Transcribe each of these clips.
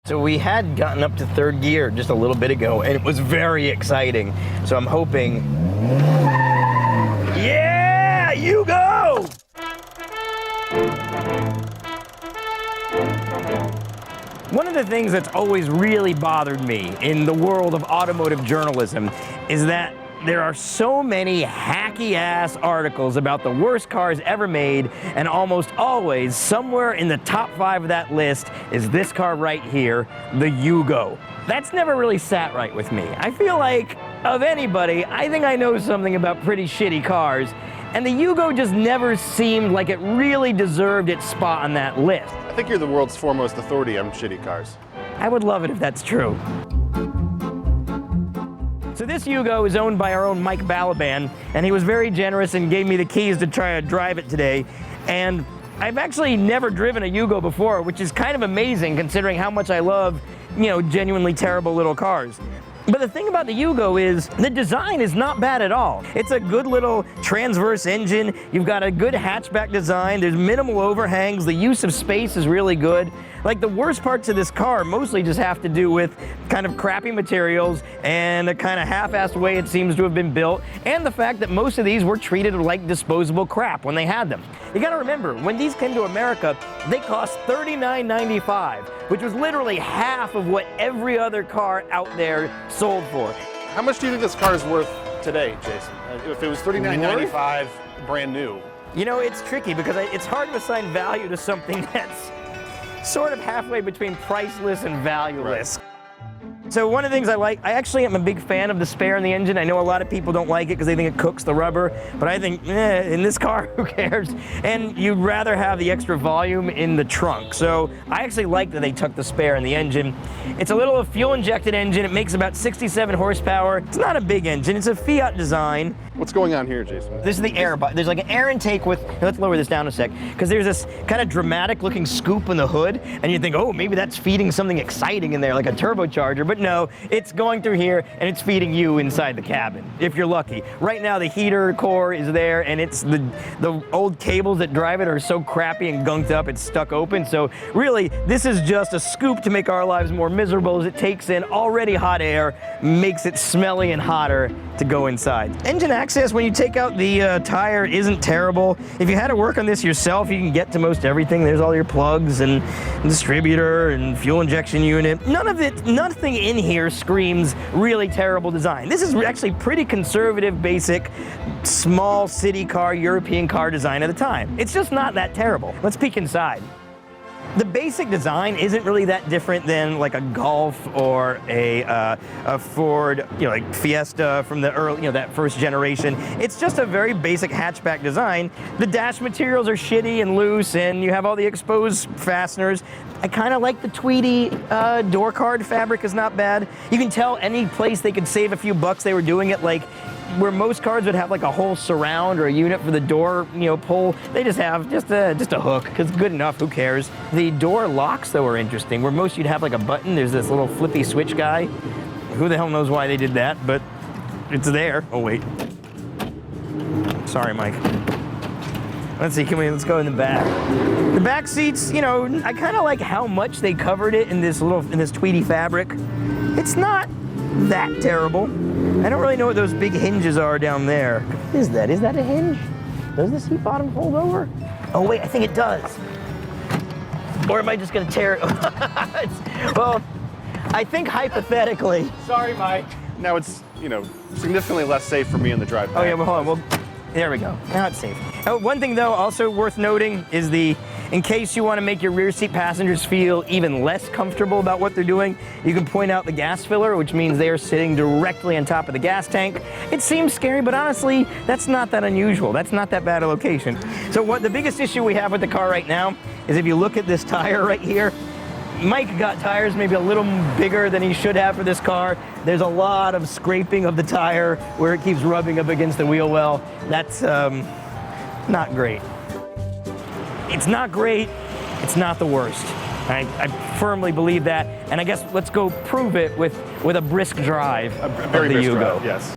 So we had gotten up to third gear just a little bit ago, and it was very exciting. So I'm hoping, yeah, Yugo! One of the things that's always really bothered me in the world of automotive journalism is that there are so many hacky-ass articles about the worst cars ever made, and almost always, somewhere in the top 5 of that list is this car right here, the Yugo. That's never really sat right with me. I feel like, of anybody, I think I know something about pretty shitty cars, and the Yugo just never seemed like it really deserved its spot on that list. I think you're the world's foremost authority on shitty cars. I would love it if that's true. So this Yugo is owned by our own Mike Balaban, and he was very generous and gave me the keys to try to drive it today. And I've actually never driven a Yugo before, which is kind of amazing considering how much I love, you know, genuinely terrible little cars. But the thing about the Yugo is the design is not bad at all. It's a good little transverse engine. You've got a good hatchback design. There's minimal overhangs. The use of space is really good. Like, the worst parts of this car mostly just have to do with kind of crappy materials and a kind of half-assed way it seems to have been built, and the fact that most of these were treated like disposable crap when they had them. You gotta remember, when these came to America, they cost $39.95, which was literally half of what every other car out there sold for. How much do you think this car is worth today, Jason? If it was $39.95 brand new. You know, it's tricky because it's hard to assign value to something that's sort of halfway between priceless and valueless. Right. So one of the things I like, I actually am a big fan of the spare in the engine. I know a lot of people don't like it because they think it cooks the rubber, but I think, in this car, who cares? And you'd rather have the extra volume in the trunk. So I actually like that they took the spare in the engine. It's a little fuel-injected engine. It makes about 67 horsepower. It's not a big engine. It's a Fiat design. What's going on here, Jason? This is the air, there's like an air intake with, let's lower this down a sec, because there's this kind of dramatic looking scoop in the hood, and you think, oh, maybe that's feeding something exciting in there, like a turbocharger, but no, it's going through here, and it's feeding you inside the cabin, if you're lucky. Right now, the heater core is there, and it's the old cables that drive it are so crappy and gunked up, it's stuck open, so really, this is just a scoop to make our lives more miserable as it takes in already hot air, makes it smelly and hotter to go inside. Engine access, when you take out the tire, isn't terrible. If you had to work on this yourself, you can get to most everything. There's all your plugs and distributor and fuel injection unit. Nothing in here screams really terrible design. This is actually pretty conservative, basic, small city car, European car design at the time. It's just not that terrible. Let's peek inside. The basic design isn't really that different than like a Golf or a Ford, like Fiesta from the early, that first generation. It's just a very basic hatchback design. The dash materials are shitty and loose, and you have all the exposed fasteners. I kind of like the Tweedy door card fabric is not bad. You can tell any place they could save a few bucks they were doing it, like where most cars would have like a whole surround or a unit for the door, pull. They just have just a hook, because good enough, who cares? The door locks, though, are interesting. Where most you'd have like a button, there's this little flippy switch guy. Who the hell knows why they did that, but it's there. Oh, wait. Sorry, Mike. Let's see, let's go in the back. The back seats, I kind of like how much they covered it in this Tweedy fabric. It's not that terrible. I don't really know what those big hinges are down there. What is that? Is that a hinge? Does the seat bottom fold over? Oh wait, I think it does. Or am I just gonna tear it? Well, I think hypothetically. Sorry, Mike. Now it's, significantly less safe for me in the drive back. Oh yeah, well hold on, there we go. Now it's safe. One thing though, also worth noting, is in case you want to make your rear seat passengers feel even less comfortable about what they're doing, you can point out the gas filler, which means they are sitting directly on top of the gas tank. It seems scary, but honestly, that's not that unusual. That's not that bad a location. So the biggest issue we have with the car right now is if you look at this tire right here, Mike got tires maybe a little bigger than he should have for this car. There's a lot of scraping of the tire where it keeps rubbing up against the wheel well. That's not great. It's not great, it's not the worst. I firmly believe that, and I guess let's go prove it with a brisk drive of the Yugo. Drive, yes.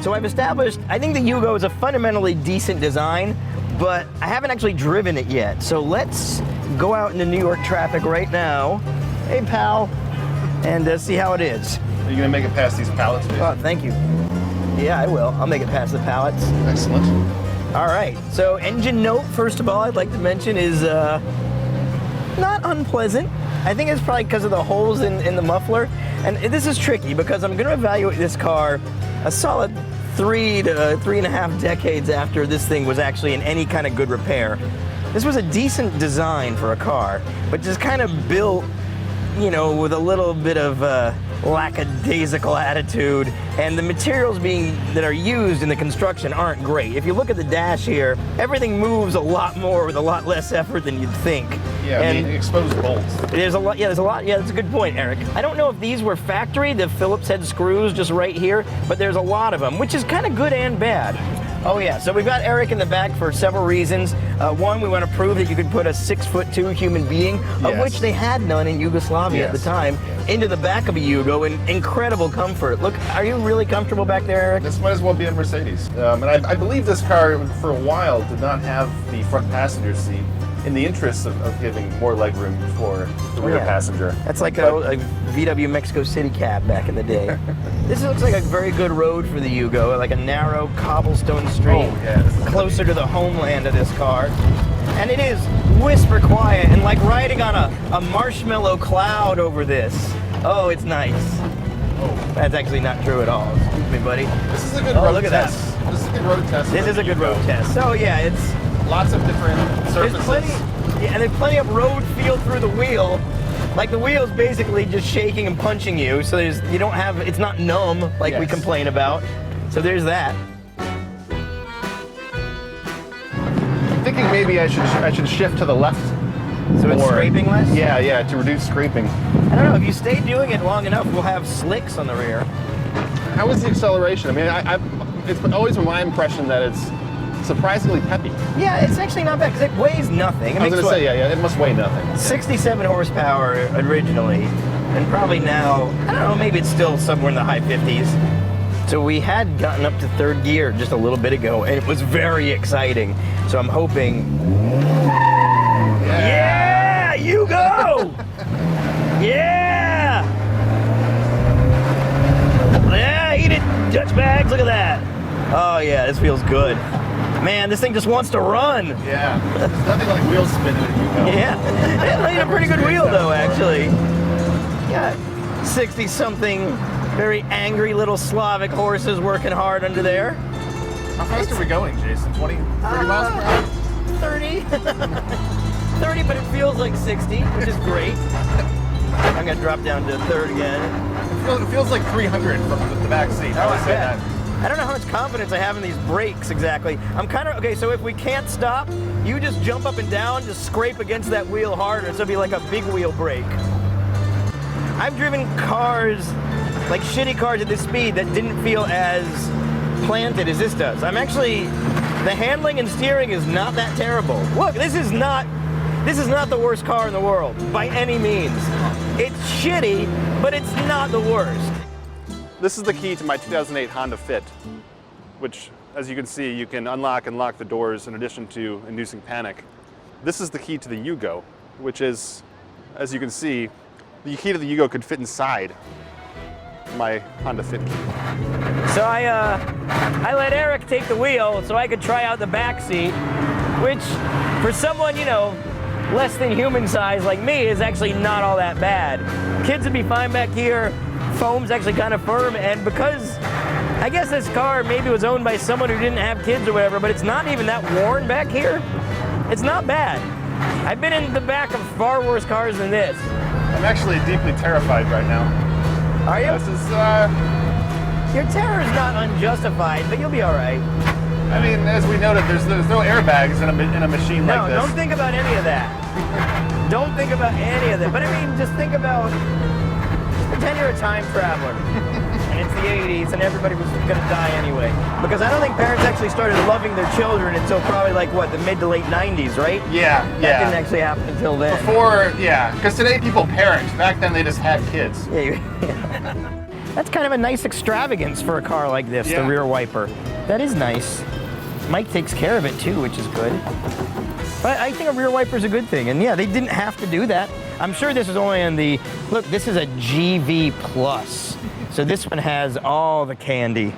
So I've established, I think the Yugo is a fundamentally decent design, but I haven't actually driven it yet. So let's go out into New York traffic right now hey pal, and see how it is. Are you gonna make it past these pallets, Jason? Oh, thank you. Yeah, I will. I'll make it past the pallets. Excellent. All right, so engine note, first of all, I'd like to mention is not unpleasant. I think it's probably because of the holes in the muffler. And this is tricky because I'm gonna evaluate this car a solid 3 to 3.5 decades after this thing was actually in any kind of good repair. This was a decent design for a car, but just kind of built, you know, with a little bit of lackadaisical attitude, and the materials that are used in the construction aren't great. If you look at the dash here, everything moves a lot more with a lot less effort than you'd think. Yeah, and I mean, exposed bolts. there's a lot, yeah, that's a good point, Eric. I don't know if these were factory, the Phillips head screws just right here, but there's a lot of them, which is kind of good and bad. Oh yeah, so we've got Erik in the back for several reasons. One, we want to prove that you could put a 6'2" human being, of which they had none in Yugoslavia at the time, into the back of a Yugo in incredible comfort. Look, are you really comfortable back there, Erik? This might as well be a Mercedes. And I believe this car, for a while, did not have the front passenger seat in the interest of giving more legroom for the rear passenger. That's like a VW Mexico City cab back in the day. This looks like a very good road for the Yugo, like a narrow cobblestone street, closer to the homeland of this car. And it is whisper quiet and like riding on a marshmallow cloud over this. Oh, it's nice. Oh, that's actually not true at all. Excuse me, buddy. This is a good road test. This is a good road test. This is a good road test. So yeah, it's lots of different surfaces. There's plenty, and there's plenty of road feel through the wheel. Like the wheel's basically just shaking and punching you, so it's not numb like we complain about. So there's that. I'm thinking maybe I should shift to the left. So it's scraping less? Yeah, to reduce scraping. I don't know, if you stay doing it long enough, we'll have slicks on the rear. How is the acceleration? I mean, it's always been my impression that it's surprisingly peppy. Yeah, it's actually not bad because it weighs nothing. I was going to say, yeah, it must weigh nothing. 67 horsepower originally, and probably now, I don't know, maybe it's still somewhere in the high 50s. So we had gotten up to third gear just a little bit ago, and it was very exciting. So I'm hoping... Yeah, Yugo! Yeah! Yeah, eat it, Dutch bags, look at that. Oh yeah, this feels good. Man, this thing just wants to run. Yeah, there's nothing like wheel spinning at Yugo. Yeah, it laid a pretty good wheel though, actually. Yeah, 60-something, very angry little Slavic horses working hard under there. How fast are we going, Jason? 20, 30 miles per hour? 30. 30, but it feels like 60, which is great. I'm gonna drop down to third again. It feels like 300 from the back seat. I would say that. I don't know how much confidence I have in these brakes exactly. I'm kind of, okay, so if we can't stop, you just jump up and down, just scrape against that wheel harder, so it'll be like a big wheel brake. I've driven cars, like shitty cars at this speed that didn't feel as planted as this does. The handling and steering is not that terrible. Look, this is not the worst car in the world, by any means. It's shitty, but it's not the worst. This is the key to my 2008 Honda Fit, which, as you can see, you can unlock and lock the doors in addition to inducing panic. This is the key to the Yugo, which is, as you can see, the key to the Yugo could fit inside my Honda Fit key. So I let Erik take the wheel so I could try out the back seat, which for someone, you know, less than human size like me is actually not all that bad. Kids would be fine back here. Foam's actually kind of firm, and because I guess this car maybe was owned by someone who didn't have kids or whatever, but it's not even that worn back here. It's not bad. I've been in the back of far worse cars than this. I'm actually deeply terrified right now. Are you? This is, Your terror is not unjustified, but you'll be all right. I mean, as we noted, there's no airbags in a machine like this. No, don't think about any of that. Don't think about any of that. But I mean, just think about, pretend you're a time traveler, and it's the 80s, and everybody was going to die anyway. Because I don't think parents actually started loving their children until probably like, what, the mid to late 90s, right? Yeah. That didn't actually happen until then. Because today people parent. Back then they just had kids. Yeah. That's kind of a nice extravagance for a car like this, the rear wiper. That is nice. Mike takes care of it too, which is good. But I think a rear wiper is a good thing, and yeah, they didn't have to do that. I'm sure this is only in the, look, this is a GV Plus. So this one has all the candy.